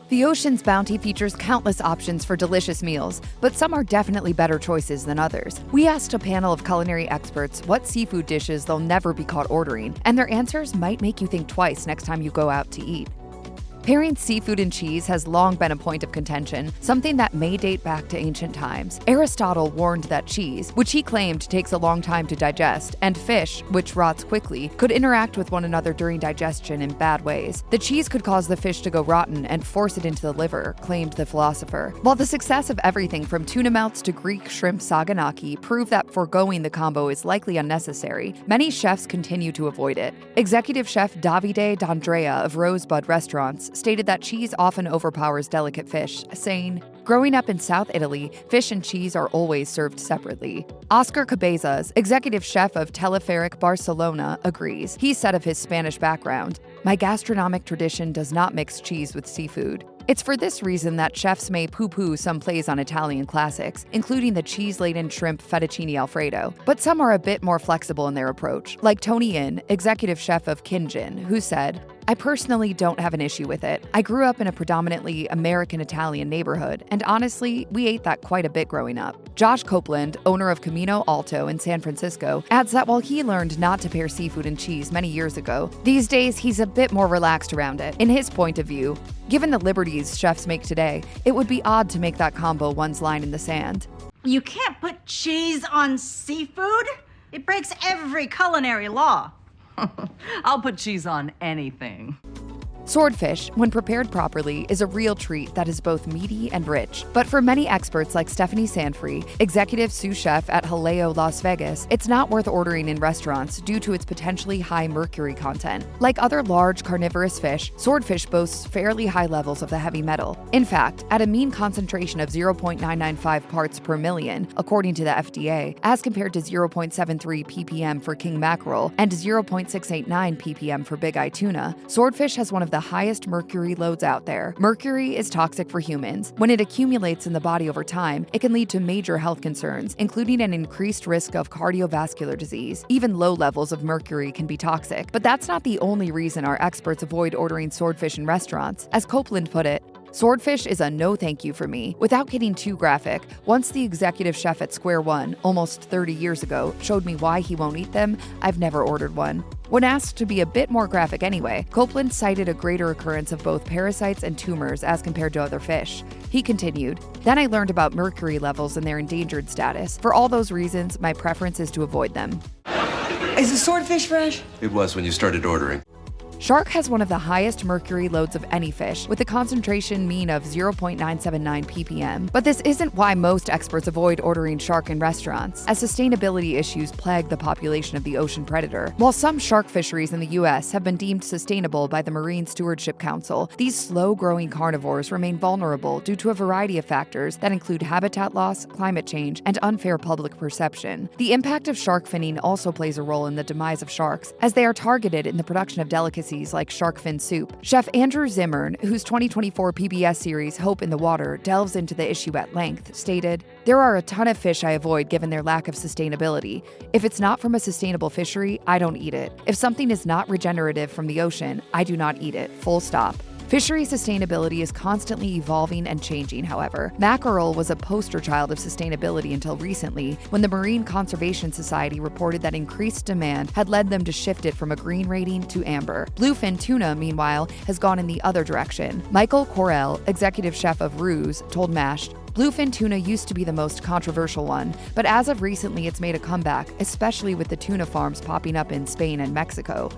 The ocean's bounty features countless options for delicious meals, but some are definitely better choices than others. We asked a panel of culinary experts what seafood dishes they'll never be caught ordering, and their answers might make you think twice next time you go out to eat. Pairing seafood and cheese has long been a point of contention, something that may date back to ancient times. Aristotle warned that cheese, which he claimed takes a long time to digest, and fish, which rots quickly, could interact with one another during digestion in bad ways. The cheese could cause the fish to go rotten and force it into the liver, claimed the philosopher. While the success of everything from tuna melts to Greek shrimp saganaki prove that foregoing the combo is likely unnecessary, many chefs continue to avoid it. Executive chef Davide D'Andrea of Rosebud Restaurants stated that cheese often overpowers delicate fish, saying, "Growing up in South Italy, fish and cheese are always served separately." Oscar Cabezas, executive chef of Teleferic Barcelona, agrees. He said of his Spanish background, "My gastronomic tradition does not mix cheese with seafood." It's for this reason that chefs may poo-poo some plays on Italian classics, including the cheese-laden shrimp fettuccine alfredo. But some are a bit more flexible in their approach, like Tony Inn, executive chef of Kinjin, who said, "I personally don't have an issue with it. I grew up in a predominantly American-Italian neighborhood, and honestly, we ate that quite a bit growing up." Josh Copeland, owner of Camino Alto in San Francisco, adds that while he learned not to pair seafood and cheese many years ago, these days he's a bit more relaxed around it. In his point of view, given the liberties chefs make today, it would be odd to make that combo one's line in the sand. You can't put cheese on seafood? It breaks every culinary law. I'll put cheese on anything. Swordfish, when prepared properly, is a real treat that is both meaty and rich. But for many experts like Stephanie Sanfrey, executive sous chef at Haleo Las Vegas, it's not worth ordering in restaurants due to its potentially high mercury content. Like other large carnivorous fish, swordfish boasts fairly high levels of the heavy metal. In fact, at a mean concentration of 0.995 parts per million, according to the FDA, as compared to 0.73 ppm for king mackerel and 0.689 ppm for big eye tuna, swordfish has one of the highest mercury loads out there. Mercury is toxic for humans. When it accumulates in the body over time, it can lead to major health concerns, including an increased risk of cardiovascular disease. Even low levels of mercury can be toxic. But that's not the only reason our experts avoid ordering swordfish in restaurants. As Copeland put it, "Swordfish is a no thank you for me." Without getting too graphic, once the executive chef at Square One, almost 30 years ago, showed me why he won't eat them, I've never ordered one. When asked to be a bit more graphic anyway, Copeland cited a greater occurrence of both parasites and tumors as compared to other fish. He continued, "Then I learned about mercury levels and their endangered status. For all those reasons, my preference is to avoid them." Is the swordfish fresh? It was when you started ordering. Shark has one of the highest mercury loads of any fish, with a concentration mean of 0.979 ppm. But this isn't why most experts avoid ordering shark in restaurants, as sustainability issues plague the population of the ocean predator. While some shark fisheries in the U.S. have been deemed sustainable by the Marine Stewardship Council, these slow-growing carnivores remain vulnerable due to a variety of factors that include habitat loss, climate change, and unfair public perception. The impact of shark finning also plays a role in the demise of sharks, as they are targeted in the production of delicacies like shark fin soup. Chef Andrew Zimmern, whose 2024 PBS series Hope in the Water delves into the issue at length, stated, "There are a ton of fish I avoid given their lack of sustainability. If it's not from a sustainable fishery, I don't eat it. If something is not regenerative from the ocean, I do not eat it. Full stop." Fishery sustainability is constantly evolving and changing, however. Mackerel was a poster child of sustainability until recently, when the Marine Conservation Society reported that increased demand had led them to shift it from a green rating to amber. Bluefin tuna, meanwhile, has gone in the other direction. Michael Correll, executive chef of Ruse, told MASH, "Bluefin tuna used to be the most controversial one, but as of recently it's made a comeback, especially with the tuna farms popping up in Spain and Mexico."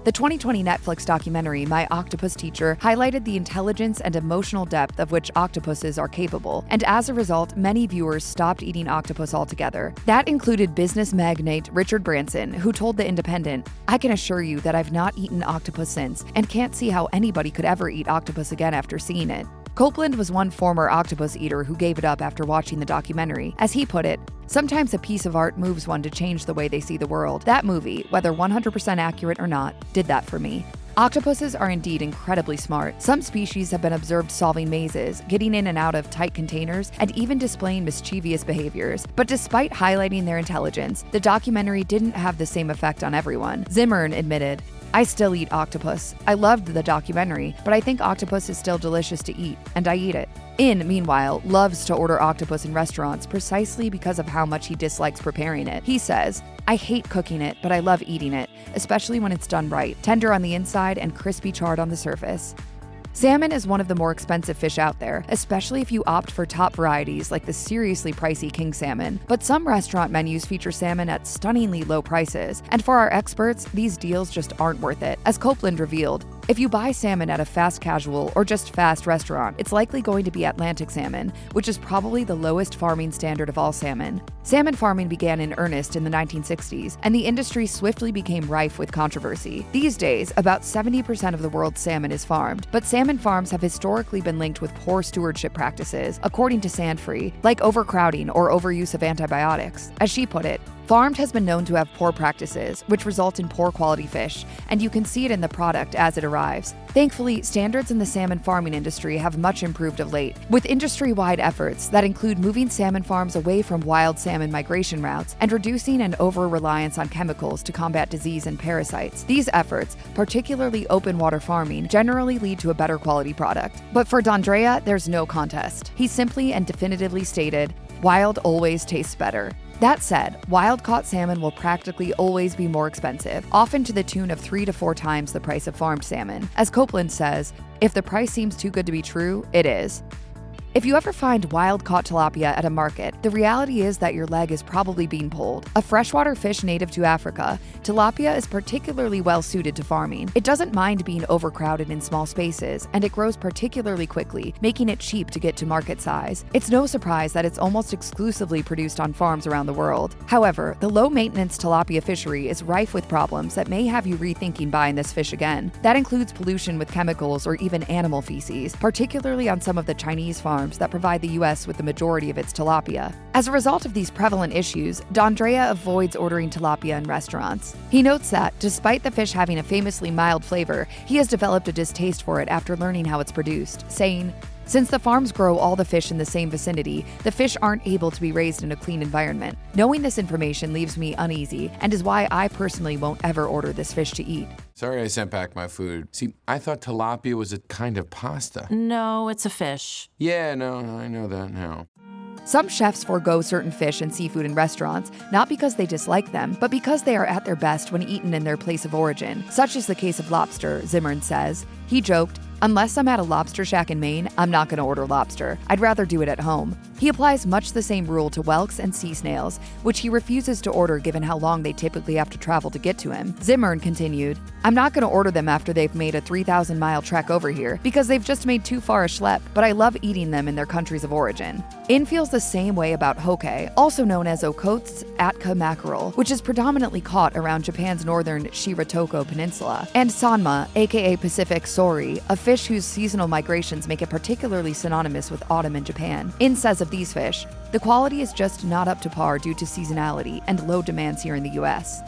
The 2020 Netflix documentary, My Octopus Teacher, highlighted the intelligence and emotional depth of which octopuses are capable, and as a result, many viewers stopped eating octopus altogether. That included business magnate Richard Branson, who told The Independent, "I can assure you that I've not eaten octopus since, and can't see how anybody could ever eat octopus again after seeing it." Copeland was one former octopus eater who gave it up after watching the documentary. As he put it, "Sometimes a piece of art moves one to change the way they see the world. That movie, whether 100% accurate or not, did that for me." Octopuses are indeed incredibly smart. Some species have been observed solving mazes, getting in and out of tight containers, and even displaying mischievous behaviors. But despite highlighting their intelligence, the documentary didn't have the same effect on everyone. Zimmern admitted, I still eat octopus. I loved the documentary, but I think octopus is still delicious to eat, and I eat it. In, meanwhile, loves to order octopus in restaurants precisely because of how much he dislikes preparing it. He says, I hate cooking it, but I love eating it, especially when it's done right, tender on the inside and crispy charred on the surface. Salmon is one of the more expensive fish out there, especially if you opt for top varieties like the seriously pricey king salmon. But some restaurant menus feature salmon at stunningly low prices, and for our experts, these deals just aren't worth it. As Copeland revealed, if you buy salmon at a fast casual or just fast restaurant, it's likely going to be Atlantic salmon, which is probably the lowest farming standard of all salmon. Salmon farming began in earnest in the 1960s, and the industry swiftly became rife with controversy. These days, about 70% of the world's salmon is farmed, but salmon farms have historically been linked with poor stewardship practices, according to Sandfree, like overcrowding or overuse of antibiotics. As she put it, farmed has been known to have poor practices, which result in poor quality fish, and you can see it in the product as it arrives. Thankfully, standards in the salmon farming industry have much improved of late, with industry-wide efforts that include moving salmon farms away from wild salmon migration routes and reducing an over-reliance on chemicals to combat disease and parasites. These efforts, particularly open water farming, generally lead to a better quality product. But for D'Andrea, there's no contest. He simply and definitively stated, "Wild always tastes better." That said, wild-caught salmon will practically always be more expensive, often to the tune of 3 to 4 times the price of farmed salmon. As Copeland says, if the price seems too good to be true, it is. If you ever find wild-caught tilapia at a market, the reality is that your leg is probably being pulled. A freshwater fish native to Africa, tilapia is particularly well-suited to farming. It doesn't mind being overcrowded in small spaces, and it grows particularly quickly, making it cheap to get to market size. It's no surprise that it's almost exclusively produced on farms around the world. However, the low-maintenance tilapia fishery is rife with problems that may have you rethinking buying this fish again. That includes pollution with chemicals or even animal feces, particularly on some of the Chinese farms that provide the U.S. with the majority of its tilapia. As a result of these prevalent issues, D'Andrea avoids ordering tilapia in restaurants. He notes that, despite the fish having a famously mild flavor, he has developed a distaste for it after learning how it's produced, saying, "Since the farms grow all the fish in the same vicinity, the fish aren't able to be raised in a clean environment. Knowing this information leaves me uneasy and is why I personally won't ever order this fish to eat." Sorry I sent back my food. See, I thought tilapia was a kind of pasta. No, it's a fish. Yeah, no, I know that now. Some chefs forego certain fish and seafood in restaurants, not because they dislike them, but because they are at their best when eaten in their place of origin. Such is the case of lobster, Zimmern says. He joked, "Unless I'm at a lobster shack in Maine, I'm not going to order lobster. I'd rather do it at home." He applies much the same rule to whelks and sea snails, which he refuses to order given how long they typically have to travel to get to him. Zimmern continued, "I'm not going to order them after they've made a 3,000-mile trek over here, because they've just made too far a schlep, but I love eating them in their countries of origin." In feels the same way about hoke, also known as Okhotsk Atka mackerel, which is predominantly caught around Japan's northern Shiratoko Peninsula, and sanma, aka Pacific sori, a fish whose seasonal migrations make it particularly synonymous with autumn in Japan. In says of these fish, "The quality is just not up to par due to seasonality and low demands here in the US."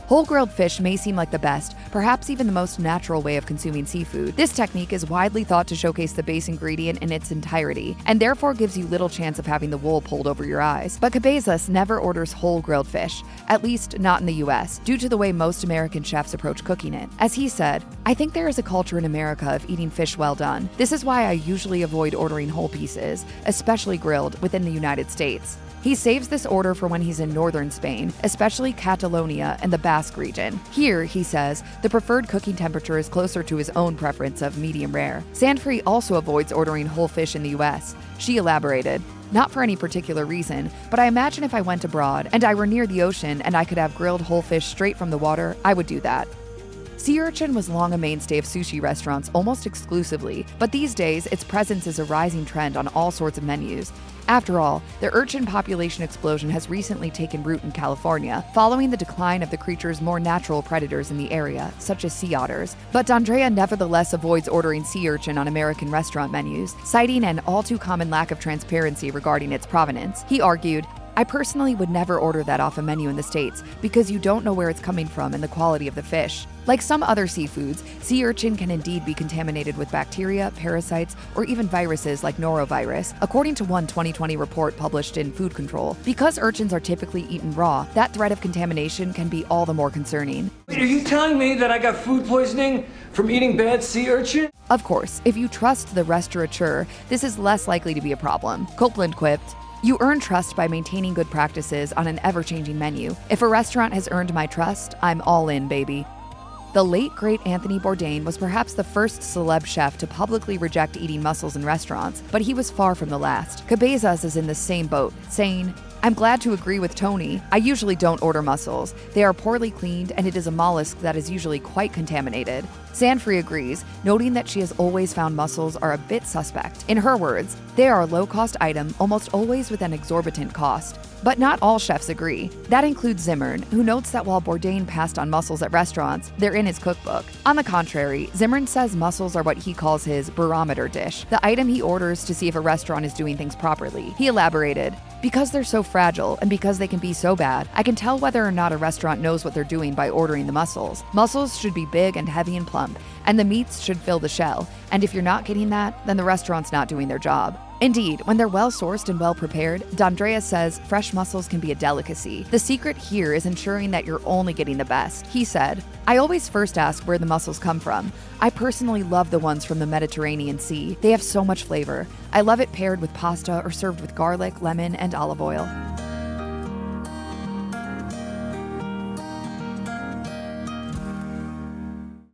Whole-grilled fish may seem like the best, perhaps even the most natural way of consuming seafood. This technique is widely thought to showcase the base ingredient in its entirety, and therefore gives you little chance of having the wool pulled over your eyes. But Cabezas never orders whole-grilled fish, at least not in the US, due to the way most American chefs approach cooking it. As he said, "I think there is a culture in America of eating fish well done. This is why I usually avoid ordering whole pieces, especially grilled, within the United States." He saves this order for when he's in northern Spain, especially Catalonia and the Basque region. Here, he says, the preferred cooking temperature is closer to his own preference of medium rare. Sandfree also avoids ordering whole fish in the US. She elaborated, "Not for any particular reason, but I imagine if I went abroad and I were near the ocean and I could have grilled whole fish straight from the water, I would do that." Sea urchin was long a mainstay of sushi restaurants almost exclusively, but these days its presence is a rising trend on all sorts of menus. After all, the urchin population explosion has recently taken root in California, following the decline of the creature's more natural predators in the area, such as sea otters. But D'Andrea nevertheless avoids ordering sea urchin on American restaurant menus, citing an all-too-common lack of transparency regarding its provenance. He argued, I personally would never order that off a menu in the States because you don't know where it's coming from and the quality of the fish. Like some other seafoods, sea urchin can indeed be contaminated with bacteria, parasites, or even viruses like norovirus, according to one 2020 report published in Food Control. Because urchins are typically eaten raw, that threat of contamination can be all the more concerning. Wait, are you telling me that I got food poisoning from eating bad sea urchin? Of course, if you trust the restaurateur, this is less likely to be a problem. Copeland quipped, "You earn trust by maintaining good practices on an ever-changing menu. If a restaurant has earned my trust, I'm all in, baby." The late, great Anthony Bourdain was perhaps the first celeb chef to publicly reject eating mussels in restaurants, but he was far from the last. Cabezas is in the same boat, saying, "I'm glad to agree with Tony. I usually don't order mussels. They are poorly cleaned, and it is a mollusk that is usually quite contaminated." Sanfrey agrees, noting that she has always found mussels are a bit suspect. In her words, they are a low-cost item, almost always with an exorbitant cost. But not all chefs agree. That includes Zimmern, who notes that while Bourdain passed on mussels at restaurants, they're in his cookbook. On the contrary, Zimmern says mussels are what he calls his barometer dish, the item he orders to see if a restaurant is doing things properly. He elaborated, "Because they're so fragile and because they can be so bad, I can tell whether or not a restaurant knows what they're doing by ordering the mussels. Mussels should be big and heavy and plump, and the meats should fill the shell. And if you're not getting that, then the restaurant's not doing their job." Indeed, when they're well-sourced and well-prepared, D'Andrea says fresh mussels can be a delicacy. The secret here is ensuring that you're only getting the best. He said, "I always first ask where the mussels come from. I personally love the ones from the Mediterranean Sea. They have so much flavor. I love it paired with pasta or served with garlic, lemon, and olive oil."